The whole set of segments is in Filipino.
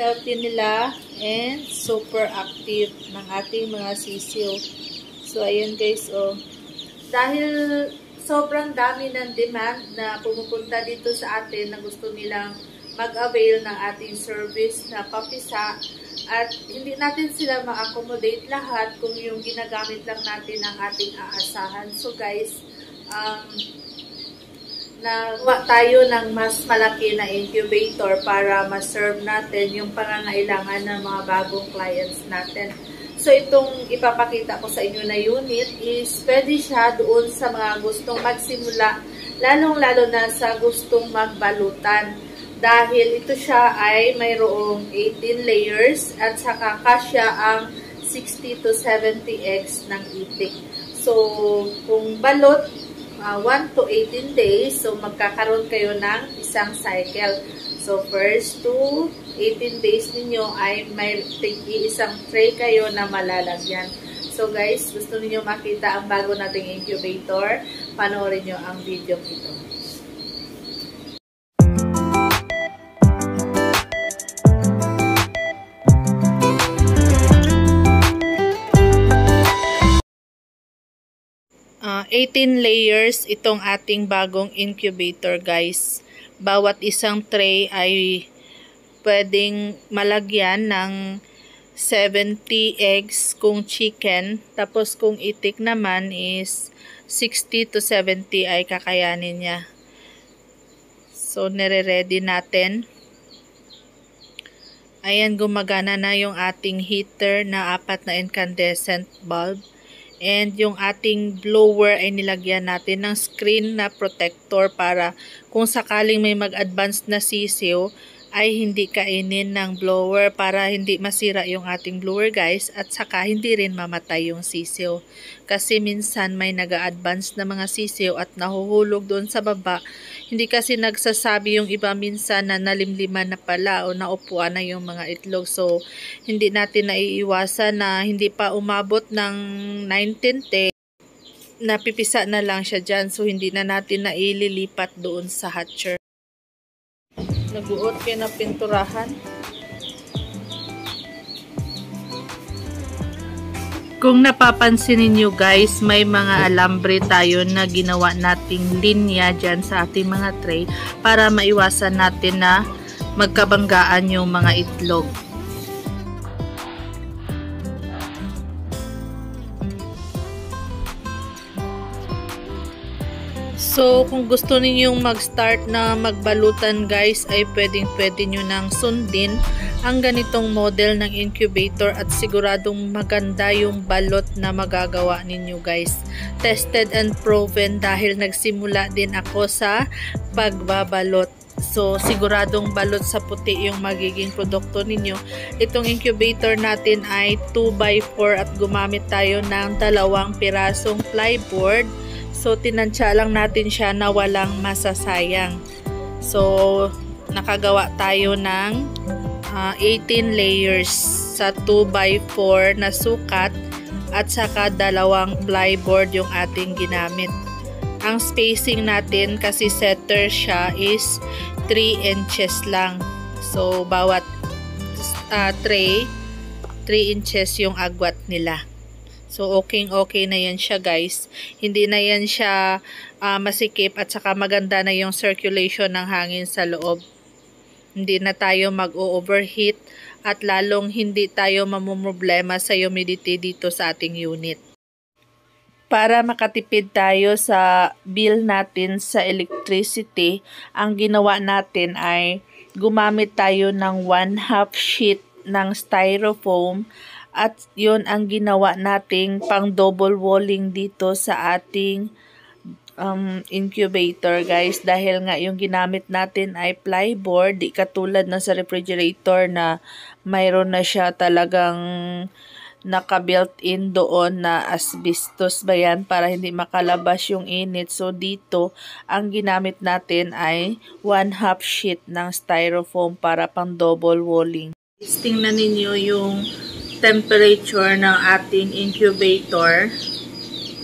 healthy nila, and super active ng ating mga sisiw. So, ayan guys, oh. Dahil sobrang dami ng demand na pumupunta dito sa atin na gusto nilang mag-avail ng ating service na papisa, at hindi natin sila ma-accommodate lahat kung yung ginagamit lang natin ang ating aasahan. So guys, nagawa tayo ng mas malaki na incubator para ma-serve natin yung pangangailangan ng mga bagong clients natin. So itong ipapakita ko sa inyo na unit is pwede siya doon sa mga gustong magsimula, lalong-lalo na sa gustong magbalutan. Dahil ito siya ay mayroong 18 layers at saka kasya ang 60 to 70 eggs ng itik. So kung balot, 1 to 18 days, so magkakaroon kayo ng isang cycle. So, first to 18 days ninyo ay may isang tray kayo na malalagyan. So, guys, gusto niyo makita ang bago nating incubator, panoorin nyo ang video ito. Uh, 18 layers itong ating bagong incubator, guys. Bawat isang tray ay pwedeng malagyan ng 70 eggs kung chicken. Tapos kung itik naman is 60 to 70 ay kakayanin niya. So, nire-ready natin. Ayan, gumagana na yung ating heater na 4 na incandescent bulb. And yung ating blower ay nilagyan natin ng screen na protector para kung sakaling may mag-advance na sisiw ay hindi kainin ng blower para hindi masira yung ating blower, guys, at saka hindi rin mamatay yung sisiw. Kasi minsan may nag-advance na mga sisiw at nahuhulog doon sa baba. Hindi kasi nagsasabi yung iba minsan na nalimliman na pala o naupuan na yung mga itlog. So, hindi natin naiiwasan na hindi pa umabot ng 19 napipisa na lang siya dyan. So, hindi na natin naililipat doon sa hatcher. Naguot kayo na pinturahan. Kung napapansin niyo, guys, may mga alambre tayo na ginawa nating linya dyan sa ating mga tray para maiwasan natin na magkabanggaan yung mga itlog. So, kung gusto ninyong mag-start na magbalutan, guys, ay pwedeng-pwede nyo nang sundin ang ganitong model ng incubator at siguradong maganda yung balot na magagawa ninyo, guys. Tested and proven dahil nagsimula din ako sa pagbabalot. So, siguradong balot sa puti yung magiging produkto ninyo. Itong incubator natin ay 2x4 at gumamit tayo ng 2 pirasong plyboard. So, tinansya lang natin siya na walang masasayang. So, nakagawa tayo ng 18 layers sa 2x4 na sukat at saka 2 plyboard yung ating ginamit. Ang spacing natin kasi setter siya is 3 inches lang. So, bawat tray, 3 inches yung agwat nila. So, okay na yan siya, guys. Hindi na yan siya masikip at saka maganda na yung circulation ng hangin sa loob. Hindi na tayo mag-overheat at lalong hindi tayo mamumroblema sa humidity dito sa ating unit. Para makatipid tayo sa bill natin sa electricity, ang ginawa natin ay gumamit tayo ng 1/2 sheet ng styrofoam. At yun ang ginawa nating pang double walling dito sa ating incubator, guys. Dahil nga yung ginamit natin ay plyboard, di katulad na sa refrigerator na mayroon na siya talagang naka-built-in doon na asbestos ba yan para hindi makalabas yung init. So dito, ang ginamit natin ay 1/2 sheet ng styrofoam para pang double walling. Tingnan ninyo yung temperature ng ating incubator.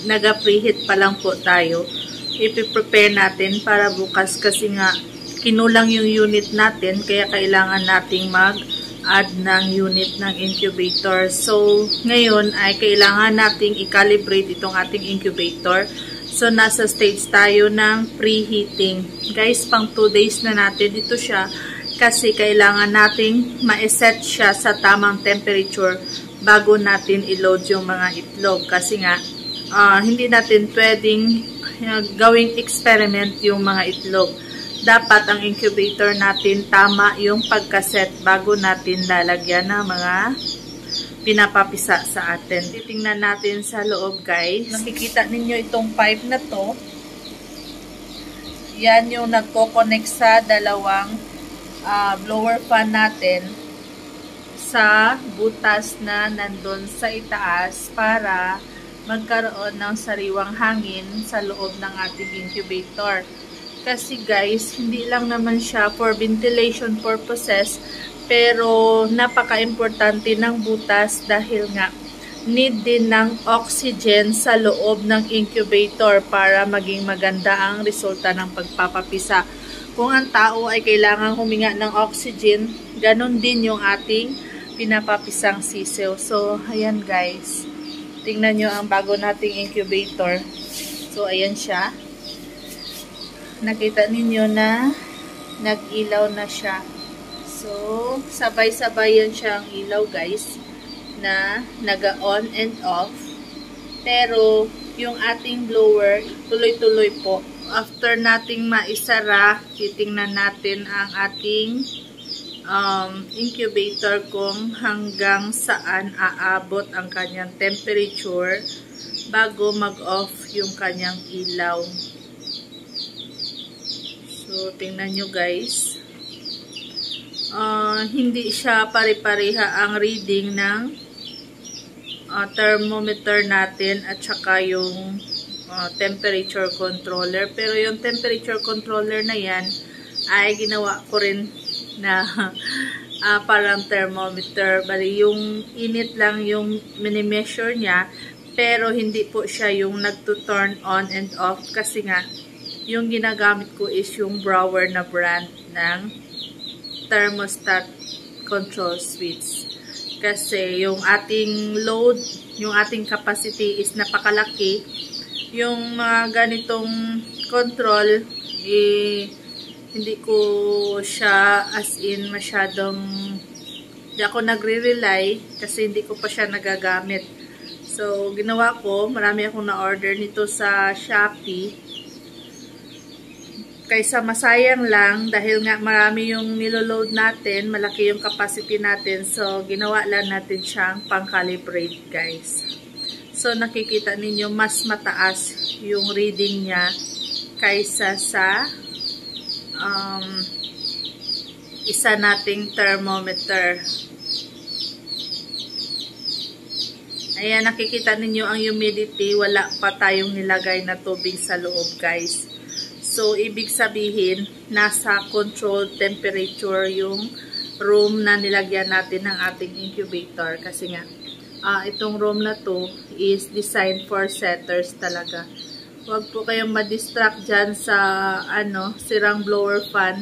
Naga-preheat pa lang po tayo. Ipiprepare natin para bukas kasi nga kinulang yung unit natin kaya kailangan nating mag mag-add ng unit ng incubator. So, ngayon ay kailangan nating i-calibrate itong ating incubator. So, nasa stage tayo ng preheating. Guys, pang 2 days na natin ito siya kasi kailangan nating ma-set siya sa tamang temperature bago natin i-load yung mga itlog. Kasi nga, hindi natin pwedeng gawing experiment yung mga itlog. Dapat ang incubator natin tama yung pagkaset bago natin lalagyan ng mga pinapapisa sa atin. Titingnan natin sa loob, guys. Nakikita ninyo itong pipe na to. Yan yung nagko-connect sa dalawang blower fan natin sa butas na nandun sa itaas para magkaroon ng sariwang hangin sa loob ng ating incubator. Kasi guys, hindi lang naman siya for ventilation purposes, pero napaka-importante ng butas dahil nga need din ng oxygen sa loob ng incubator para maging maganda ang resulta ng pagpapapisa. Kung ang tao ay kailangan huminga ng oxygen, ganun din yung ating pinapapisang sisiw. So, ayan guys. Tingnan nyo ang bago nating incubator. So, ayan siya. Nakita ninyo na nag-ilaw na siya. So, sabay-sabay yan siyang ilaw guys na naga-on and off. Pero, yung ating blower, tuloy-tuloy po. After nating maisara, titingnan natin ang ating incubator kung hanggang saan aabot ang kanyang temperature bago mag-off yung kanyang ilaw. So, tingnan nyo guys. Hindi siya pare-pareha ang reading ng thermometer natin at saka yung temperature controller. Pero yung temperature controller na yan ay ginawa ko rin na parang thermometer. Bali, yung init lang yung mini-measure niya, pero hindi po siya yung nagto-turn on and off kasi nga yung ginagamit ko is yung Brower na brand ng thermostat control switch. Kasi yung ating load, yung ating capacity is napakalaki. Yung mga ganitong control, hindi ko siya as in masyadong, hindi ako nagre-rely kasi hindi ko pa siya nagagamit. So, ginawa ko, marami akong na-order nito sa Shopee. Kaysa masayang lang, dahil nga marami yung niloload natin, malaki yung capacity natin. So, ginawa lang natin siyang pang-calibrate, guys. So, nakikita ninyo, mas mataas yung reading niya kaysa sa isa nating thermometer. Ayan, nakikita ninyo ang humidity. Wala pa tayong nilagay na tubig sa loob, guys. So, ibig sabihin, nasa controlled temperature yung room na nilagyan natin ng ating incubator. Kasi nga, itong room na to is designed for setters talaga. Huwag po kayong ma-distract dyan sa sirang blower fan.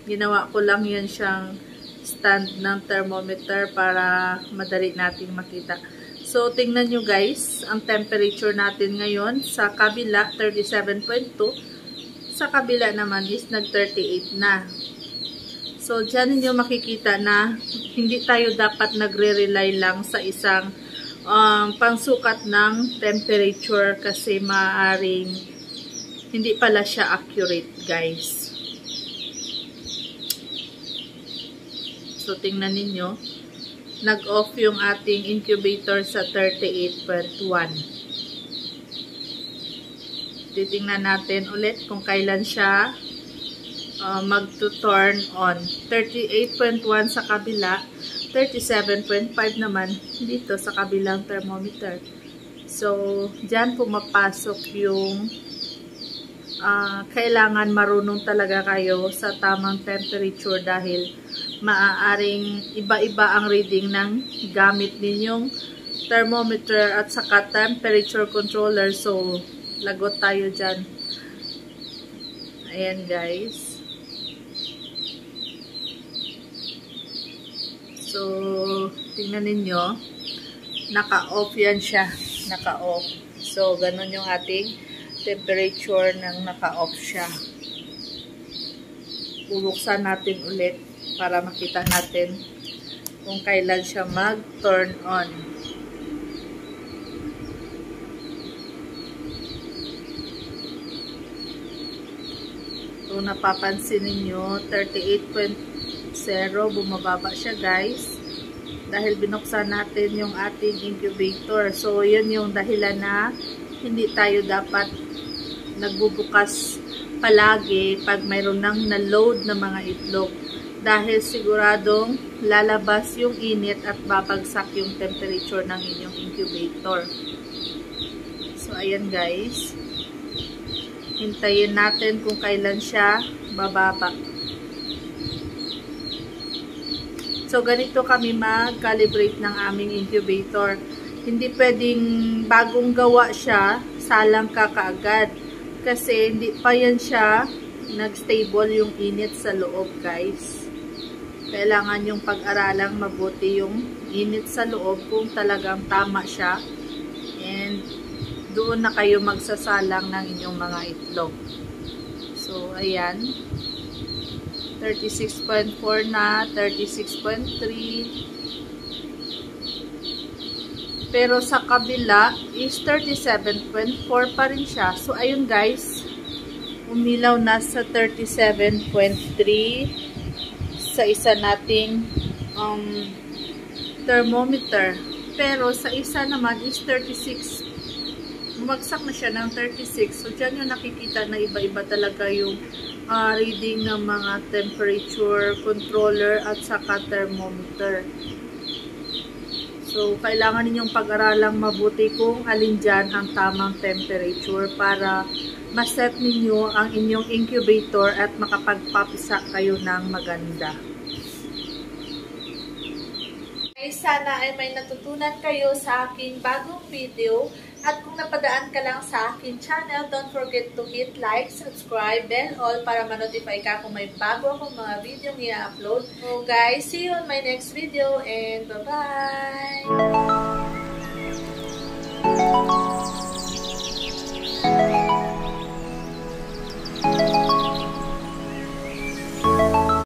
Ginawa ko lang yan siyang stand ng thermometer para madali nating makita. So, tingnan nyo guys, ang temperature natin ngayon sa kabila, 37.2. Sa kabila naman is nag-38 na. So, dyan ninyo makikita na hindi tayo dapat nagre-rely lang sa isang pangsukat ng temperature kasi maaaring hindi pala siya accurate, guys. So, tingnan ninyo. Nag-off yung ating incubator sa 38.1. Titingnan natin ulit kung kailan siya mag-turn on. 38.1 sa kabila, 37.5 naman dito sa kabilang thermometer. So, dyan pumapasok yung kailangan marunong talaga kayo sa tamang temperature dahil maaaring iba-iba ang reading ng gamit ninyong thermometer at saka temperature controller. So, lagot tayo dyan. Ayan guys. So, tingnan ninyo, naka-off yan siya. Naka-off. So, ganun yung ating temperature ng naka-off siya. Bubuksan natin ulit para makita natin kung kailan siya mag-turn on. So, napapansin ninyo, 38.0, bumababa siya guys. Dahil binuksan natin yung ating incubator. So, yun yung dahilan na hindi tayo dapat nagbubukas palagi pag mayroon nang na-load na mga itlog. Dahil siguradong lalabas yung init at babagsak yung temperature ng inyong incubator. So, ayan guys. Hintayin natin kung kailan siya bababa. So, ganito kami mag-calibrate ng aming incubator. Hindi pwedeng bagong gawa siya, salang ka kaagad. Kasi hindi pa yan siya nag-stable yung init sa loob, guys. Kailangan yung pag-aralang mabuti yung init sa loob kung talagang tama siya. And doon na kayo magsasalang ng inyong mga itlog. So, ayan. 36.4 na, 36.3. Pero sa kabila is 37.4 pa rin siya. So, ayun guys. Umilaw na sa 37.3 sa isa nating thermometer. Pero sa isa naman is 36. Bumagsak na siya ng 36. So, dyan yung nakikita na iba-iba talaga yung reading ng mga temperature controller at saka thermometer. So, kailangan ninyong pag-aralang mabuti kung alin dyan ang tamang temperature para ma-set ninyo ang inyong incubator at makapagpapisa kayo ng maganda. Sana ay may natutunan kayo sa aking bagong video. At kung napadaan ka lang sa aking channel, don't forget to hit like, subscribe, bell all para ma-notify ka kung may bago akong mga video i-upload. So guys, see you on my next video and bye-bye!